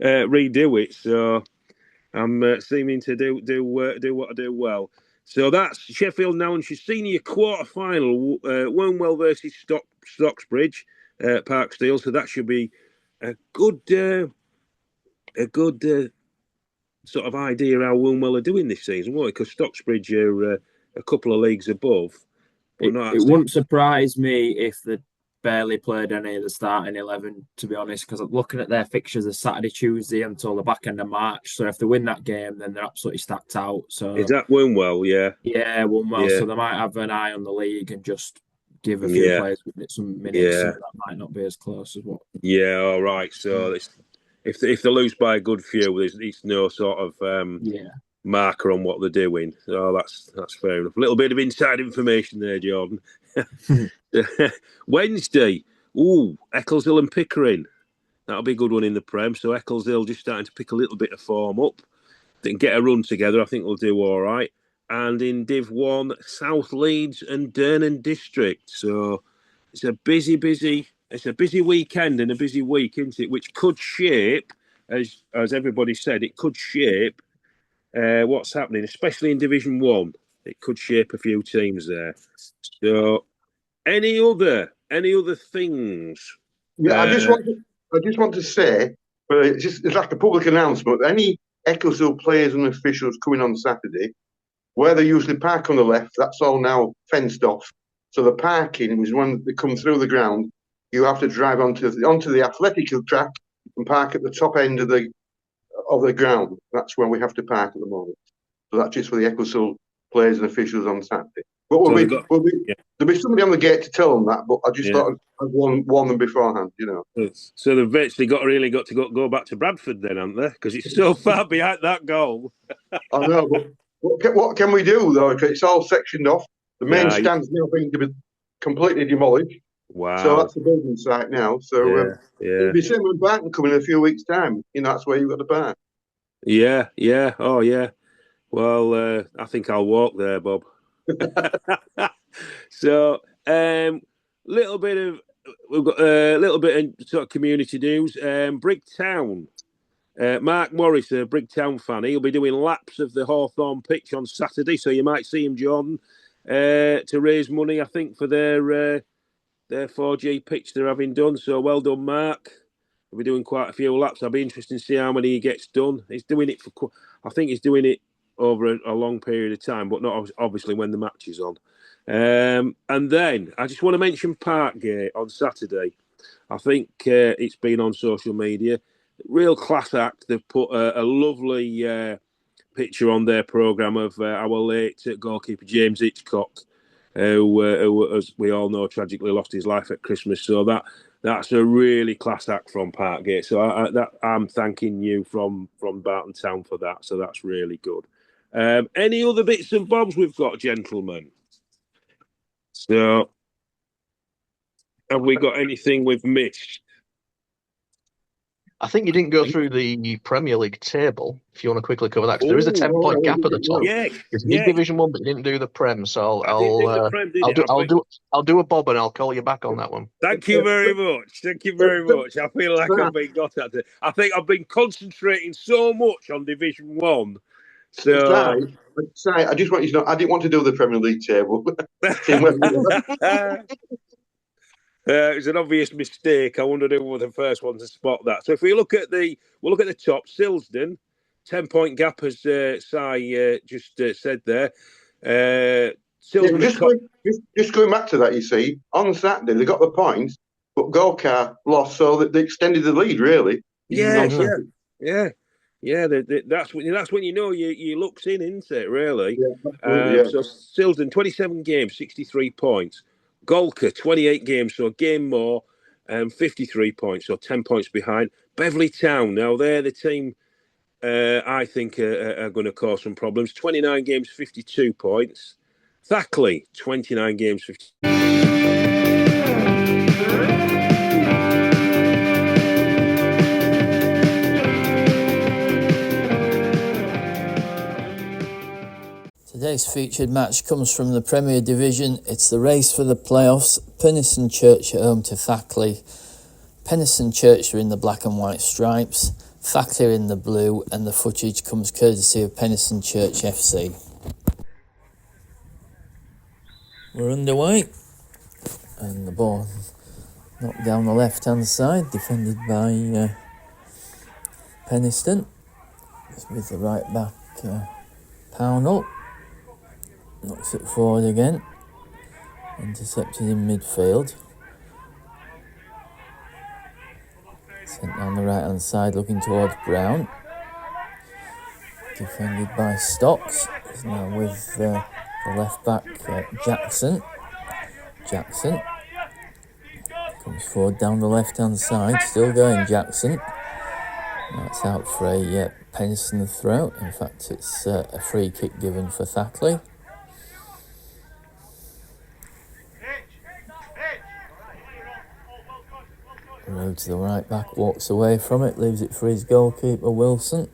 redo it. So I'm seeming to do what I do well. So that's Sheffield now, and she's senior quarter final. Wormwell versus Stocksbridge, Parksteel. So that should be a good sort of idea how Wormwell are doing this season, won't it? Because Stocksbridge are a couple of leagues above. It wouldn't surprise me if they barely played any of the starting 11, to be honest, because I'm looking at their fixtures of Saturday, Tuesday until the back end of March. So if they win that game, then they're absolutely stacked out. So is that Winwell? Yeah. Yeah, Winwell. Yeah. So they might have an eye on the league and just give a few players some minutes. So that might not be as close as what. Yeah, all right. So if they lose by a good few, it's no sort of marker on what they're doing. So that's fair enough. A little bit of inside information there, Jordan. Wednesday, Eccleshill and Pickering. That'll be a good one in the Prem. So Eccleshill just starting to pick a little bit of form up. They can get a run together. I think they'll do all right. And in Div 1, South Leeds and Durnan District. So it's a busy weekend and a busy week, isn't it? Which could shape, as everybody said, it could shape what's happening, especially in Division 1. It could shape a few teams there. So any other things? Yeah, I just want to say, but it's like a public announcement. Any Eccleshill players and officials coming on Saturday, where they usually park on the left, that's all now fenced off. So the parking is when they come through the ground. You have to drive onto the athletic track and park at the top end of the ground. That's where we have to park at the moment. So that's just for the Eccleshill players and officials on Saturday. But there'll be somebody on the gate to tell them that. But I just thought I'd warn them beforehand, So they've actually got to go back to Bradford then, haven't they? Because it's so far behind that goal. I know, but what can we do though? It's all sectioned off. The main stand's now being completely demolished. Wow! So that's the building site now. So it'll be similar with Barton coming in a few weeks' time. That's where you've got to park. Yeah. Oh, yeah. Well, I think I'll walk there, Bob. So, we've got a little bit of sort of community news. Brigtown. Mark Morris, a Brigtown fan, he'll be doing laps of the Hawthorn pitch on Saturday, so you might see him, Jordan, to raise money, I think, for their 4G pitch they're having done. So well done, Mark. We'll be doing quite a few laps. I'll be interested to see how many he gets done. He's doing it I think he's doing it over a long period of time, but not obviously when the match is on. And then I just want to mention Parkgate on Saturday. I think it's been on social media. Real class act. They've put a lovely picture on their programme of our late goalkeeper James Hitchcock, who, as we all know, tragically lost his life at Christmas. So that's a really class act from Parkgate. So I'm thanking you from Barton Town for that. So that's really good. Any other bits and bobs we've got, gentlemen? So have we got anything we've missed? I think you didn't go through the Premier League table. If you want to quickly cover that, because there is a 10-point gap at the top. It's Division 1, but you didn't do the Prem, so I'll do a bob and I'll call you back on that one. Thank you very much. I feel like I've been got at it. I think I've been concentrating so much on Division 1. So I just want you to know I didn't want to do the Premier League table. It was an obvious mistake. I wondered who was the first one to spot that. So if we look at the top, Silsden, 10-point gap, as Si just said there. Silsden just going back to that, you see, on Saturday they got the points, but Golkar lost, so they extended the lead really. Yeah. That's when you know your luck's in, isn't it? Really. So Silsden, 27 games, 63 points. Golkar, 28 games, so a game more, 53 points, so 10 points behind. Beverley Town, now they're the team I think are going to cause some problems. 29 games, 52 points. Thackley, 29 games, 50. Today's featured match comes from the Premier Division. It's the race for the playoffs. Penistone Church at home to Thackley. Penistone Church are in the black and white stripes. Thackley are in the blue, and the footage comes courtesy of Penistone Church FC. We're underway. And the ball knocked down the left-hand side, defended by Penistone. With the right back, Pownell. Knocks it forward again. Intercepted in midfield. Sent down the right hand side looking towards Brown. Defended by Stocks. He's now with the left back Jackson. Jackson comes forward down the left hand side. Still going Jackson. That's out for a Penistone throw. In fact, it's a free kick given for Thackley. Road to the right back, walks away from it, leaves it for his goalkeeper Wilson.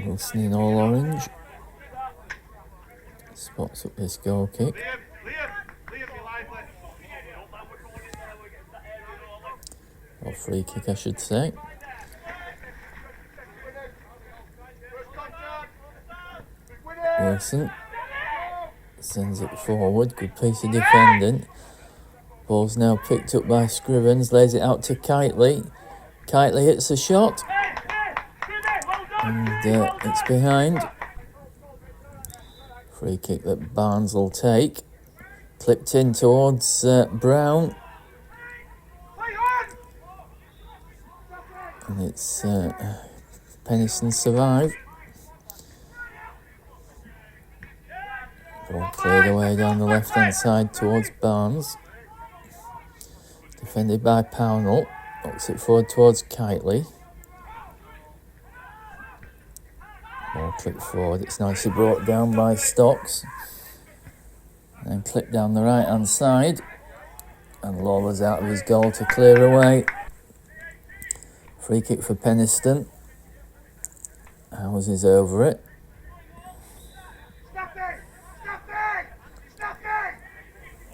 Wilson in all orange. Spots up this goal kick. Or free kick, I should say. Wilson sends it forward. Good piece of defending. Ball's now picked up by Scrivens. Lays it out to Kitely. Kitely hits a shot. And it's behind. Free kick that Barnes will take. Clipped in towards Brown. And it's Penistone survive. Ball cleared away down the left hand side towards Barnes. Defended by Pownell. Knocks it forward towards Kitely. Ball clipped forward. It's nicely brought down by Stocks. And clipped down the right hand side. And Lawler's out of his goal to clear away. Free kick for Penistone. Howes is over it.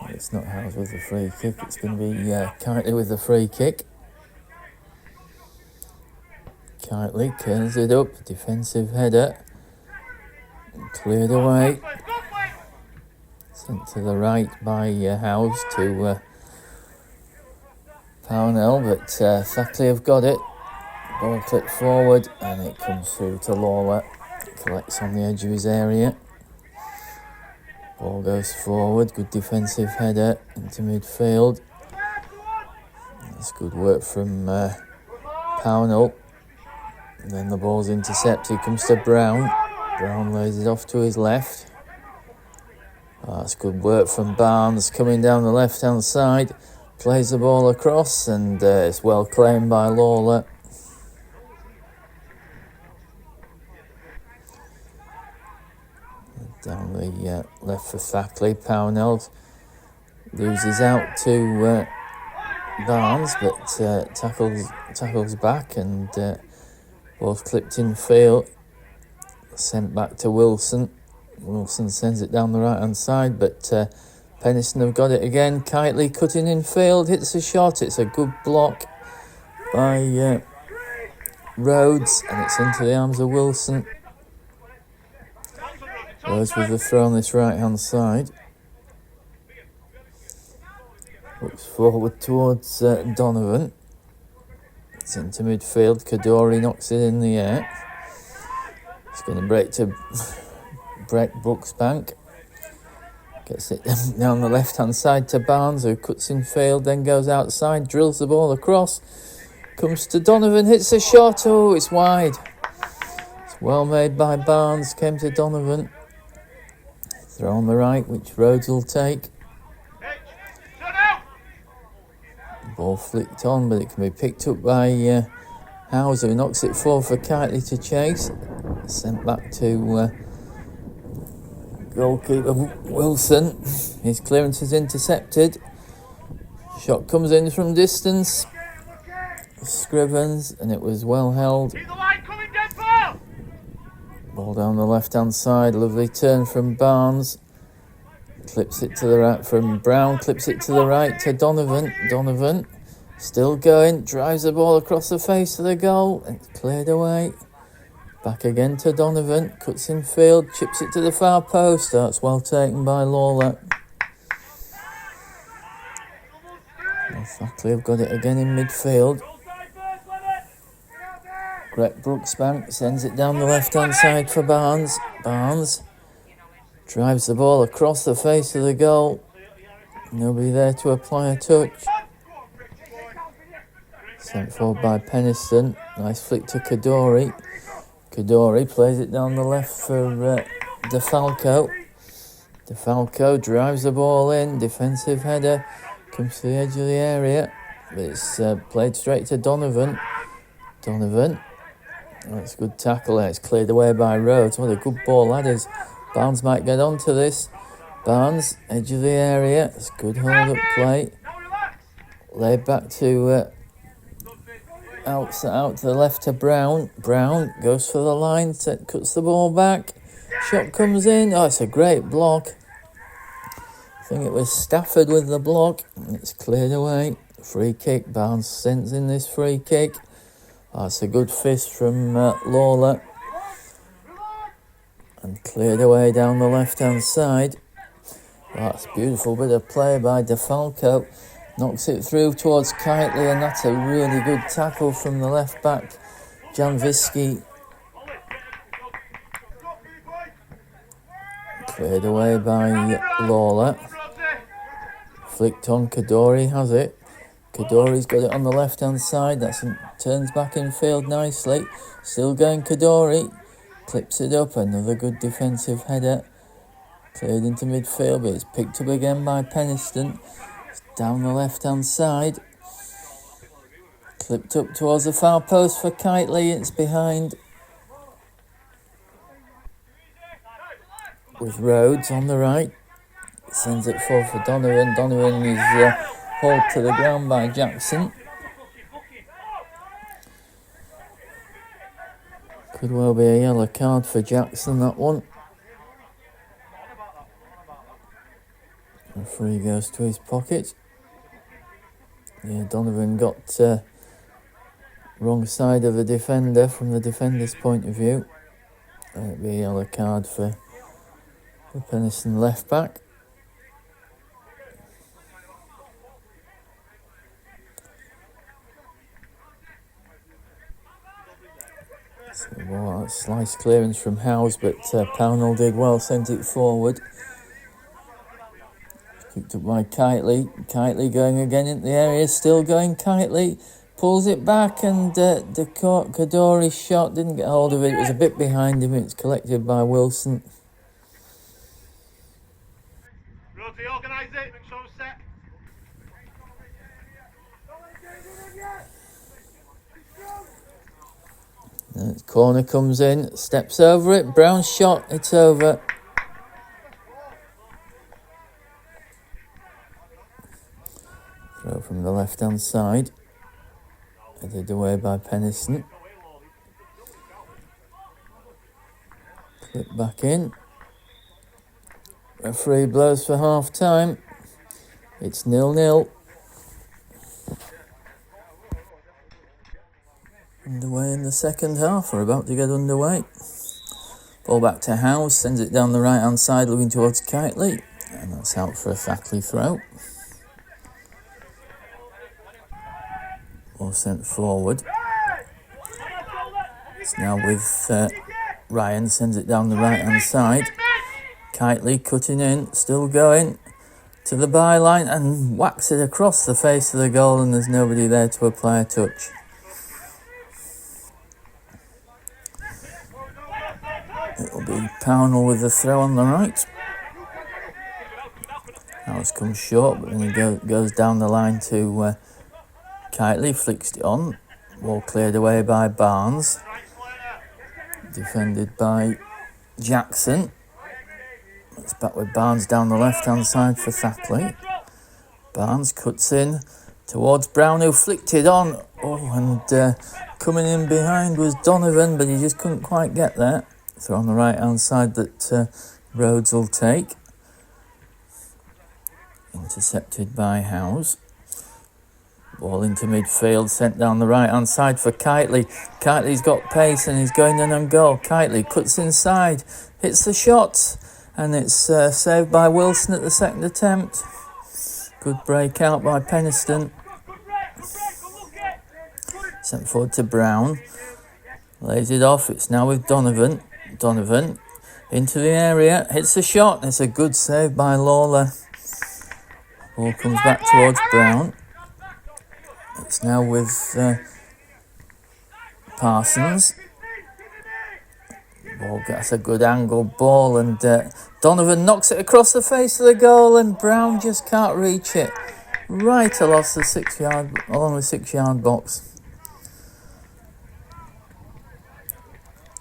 It's not Howes with the free kick. It's going to be Kitely with the free kick. Kitely curls it up. Defensive header. Cleared away. Sent to the right by Howes to Pownell, but Thackley have got it. Ball clipped forward and it comes through to Lawler. Collects on the edge of his area. Ball goes forward. Good defensive header into midfield. That's good work from Pownell. And then the ball's intercepted. Comes to Brown. Brown lays it off to his left. Oh, that's good work from Barnes coming down the left hand side. Plays the ball across and it's well claimed by Lawler. Down the left for Thackley. Pownell loses out to Barnes, but tackles back and ball's clipped in field. Sent back to Wilson. Wilson sends it down the right hand side, but Penistone have got it again. Kitely cutting in field, hits a shot. It's a good block by Rhodes, and it's into the arms of Wilson. Rhodes with the throw on this right hand side. Looks forward towards Donovan. It's into midfield. Kadori knocks it in the air. It's going to break to Brett Brooksbank. Gets it down the left hand side to Barnes, who cuts in field, then goes outside, drills the ball across. Comes to Donovan, hits a shot. Oh, it's wide. It's well made by Barnes. Came to Donovan. Throw on the right, which Rhodes will take. Ball flicked on, but it can be picked up by Howes, who knocks it forward for Kitely to chase. Sent back to goalkeeper Wilson. His clearance is intercepted. Shot comes in from distance. Scrivens, and it was well held. Ball down the left hand side. Lovely turn from Barnes. Clips it to the right from Brown. Clips it to the right to Donovan. Donovan still going. Drives the ball across the face of the goal. It's cleared away. Back again to Donovan. Cuts in field. Chips it to the far post. That's well taken by Lawler. Thackley have got it again in midfield. Greg Brooksbank sends it down the left-hand side for Barnes. Barnes drives the ball across the face of the goal. Nobody there to apply a touch. Sent forward by Penistone. Nice flick to Kadori. Kadori plays it down the left for DeFalco. DeFalco drives the ball in. Defensive header. Comes to the edge of the area. But it's played straight to Donovan. Donovan. That's a good tackle there. It's cleared away by Rhodes. What a good ball that is. Barnes might get onto this. Barnes, edge of the area. It's good hold-up play. Laid back to out to the left to Brown. Brown goes for the line. Cuts the ball back. Shot comes in. Oh, it's a great block. I think it was Stafford with the block. And it's cleared away. Free kick. Barnes sends in this free kick. Oh, it's a good fist from Lawler. And cleared away down the left-hand side. Oh, that's a beautiful bit of play by DeFalco. Knocks it through towards Kitely, and that's a really good tackle from the left-back, Janvisky. Cleared away by Lawler. Flicked on, Kadori has it. Kadori's got it on the left-hand side. Turns back in field nicely. Still going Kadori. Clips it up. Another good defensive header. Cleared into midfield, but it's picked up again by Penistone. It's down the left-hand side. Clipped up towards the far post for Kitely. It's behind. With Rhodes on the right. Sends it forward for Donovan. Donovan is hauled to the ground by Jackson. Could well be a yellow card for Jackson, that one. Referee goes to his pocket. Yeah, Donovan got wrong side of the defender from the defender's point of view. It'll be a yellow card for the Penistone left back. So, well, slice clearance from Howes, but Pownell did well, sent it forward. Picked up by Kitely. Kitely going again into the area, still going Kitely. Pulls it back, and Kadori's shot didn't get hold of it. It was a bit behind him. It's collected by Wilson. Rosie, organise it, make sure it's set. The corner comes in, steps over it. Brown shot, it's over. Throw from the left-hand side. Headed away by Penistone. Clip back in. Referee blows for half-time. It's 0-0. Underway in the second half. We're about to get underway. Ball back to Howes. Sends it down the right-hand side, looking towards Kitely. And that's out for a Thackley throw. Ball sent forward. It's now with Ryan. Sends it down the right-hand side. Kitely cutting in. Still going to the byline and whacks it across the face of the goal, and there's nobody there to apply a touch. It'll be Pownell with the throw on the right. Howes comes short, but then he goes down the line to Kitely, flicks it on. Ball cleared away by Barnes. Defended by Jackson. It's back with Barnes down the left-hand side for Thackley. Barnes cuts in towards Brown, who flicked it on. Oh, and coming in behind was Donovan, but he just couldn't quite get there. Throw on the right-hand side that Rhodes will take. Intercepted by Howes. Ball into midfield, sent down the right-hand side for Kitely. Kitely's got pace and he's going in on goal. Kitely cuts inside, hits the shot, and it's saved by Wilson at the second attempt. Good break out by Penistone. Sent forward to Brown. Lays it off. It's now with Donovan. Donovan into the area. Hits the shot. It's a good save by Lawler. Ball comes back towards Brown. It's now with Parsons. Ball gets a good angle ball, and Donovan knocks it across the face of the goal, and Brown just can't reach it. Right along the 6-yard box.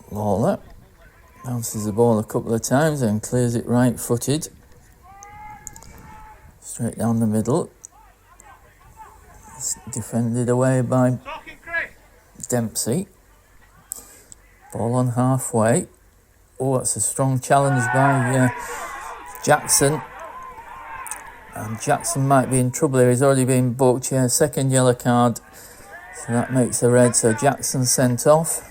Lawler bounces the ball a couple of times and clears it right-footed. Straight down the middle. It's defended away by Dempsey. Ball on halfway. Oh, that's a strong challenge by Jackson. And Jackson might be in trouble here. He's already been booked. Yeah, second yellow card. So that makes a red. So Jackson sent off.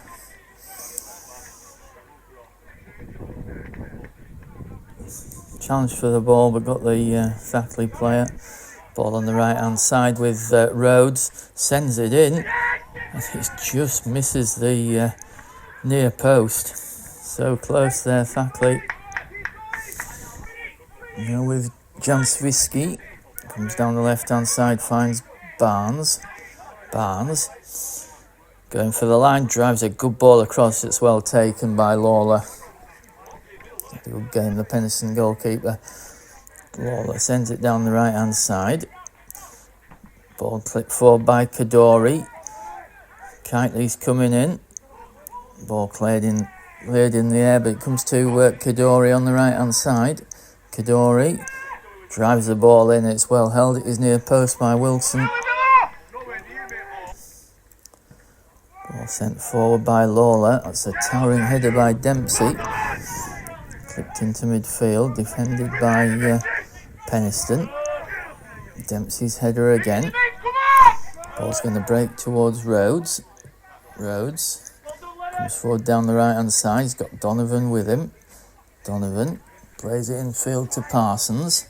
Challenge for the ball, but got the Thackley player. Ball on the right-hand side with Rhodes. Sends it in. And it just misses the near post. So close there, Thackley. Now with Jansvisky. Comes down the left-hand side, finds Barnes. Going for the line, drives a good ball across. It's well taken by Lawler. Good game, the Penistone goalkeeper. Lawler sends it down the right-hand side. Ball clipped forward by Kadori. Kitely's coming in. Ball cleared in the air, but it comes to Kadori on the right-hand side. Kadori drives the ball in. It's well held. It is near post by Wilson. Ball sent forward by Lawler. That's a towering header by Dempsey. Clipped into midfield, defended by Penistone. Dempsey's header again. Ball's going to break towards Rhodes. Rhodes comes forward down the right-hand side. He's got Donovan with him. Donovan plays it infield to Parsons.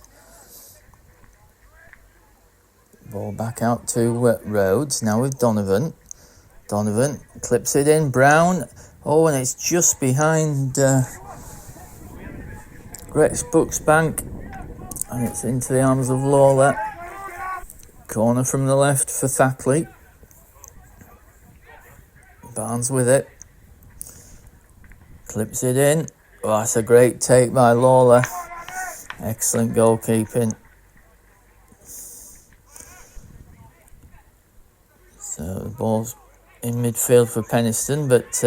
Ball back out to Rhodes. Now with Donovan. Donovan clips it in. Brown. Oh, and it's just behind Grex Bucksbank, and it's into the arms of Lawler. Corner from the left for Thackley. Barnes with it. Clips it in. Oh, that's a great take by Lawler. Excellent goalkeeping. So the ball's in midfield for Penistone, but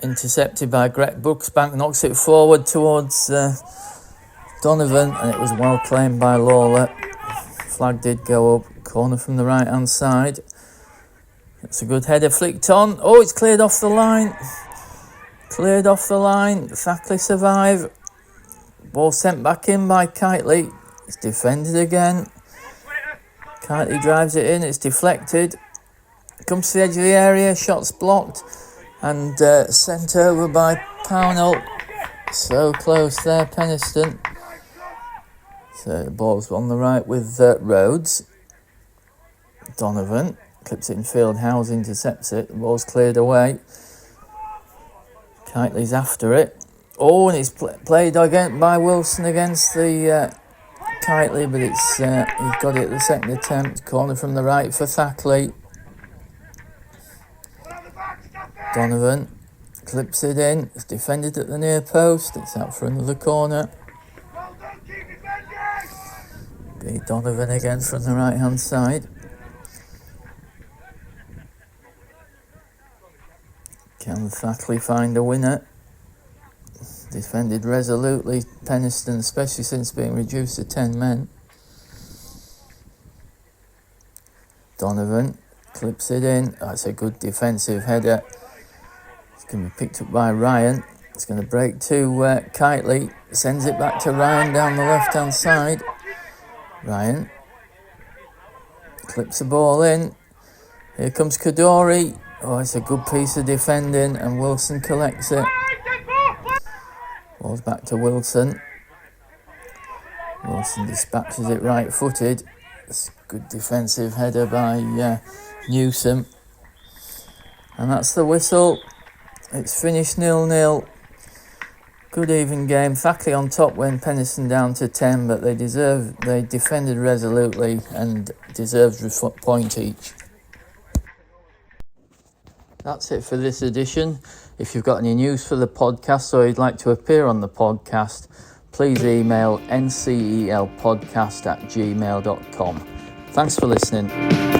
intercepted by Greg Bucksbank, knocks it forward towards Donovan, and it was well claimed by Lawler. Flag did go up. Corner from the right-hand side. It's a good header flicked on. Oh, it's cleared off the line. Cleared off the line. Thackley survive. Ball sent back in by Kitely. It's defended again. Kitely drives it in. It's deflected. Comes to the edge of the area. Shot's blocked. And sent over by Pownell. So close there, Penistone. So the ball's on the right with Rhodes. Donovan clips it in field. Howes intercepts it. The ball's cleared away. Kitely's after it. Oh, and it's played again by Wilson against the Kitely, but it's he's got it at the second attempt. Corner from the right for Thackley. Donovan clips it in. It's defended at the near post. It's out for another corner. Be Donovan again from the right-hand side. Can Thackley find a winner? Defended resolutely, Penistone, especially since being reduced to 10 men. Donovan clips it in. That's a good defensive header. It's going to be picked up by Ryan. It's going to break to Kitely. Sends it back to Ryan down the left-hand side. Ryan clips the ball in. Here comes Kadori. Oh, it's a good piece of defending, and Wilson collects it. Ball's back to Wilson. Wilson dispatches it right-footed. It's a good defensive header by Newsom. And that's the whistle. It's finished 0-0. Good even game. Thackley on top when Penistone down to 10, but they defended resolutely and deserved a point each. That's it for this edition. If you've got any news for the podcast or you'd like to appear on the podcast, please email ncelpodcast@gmail.com. Thanks for listening.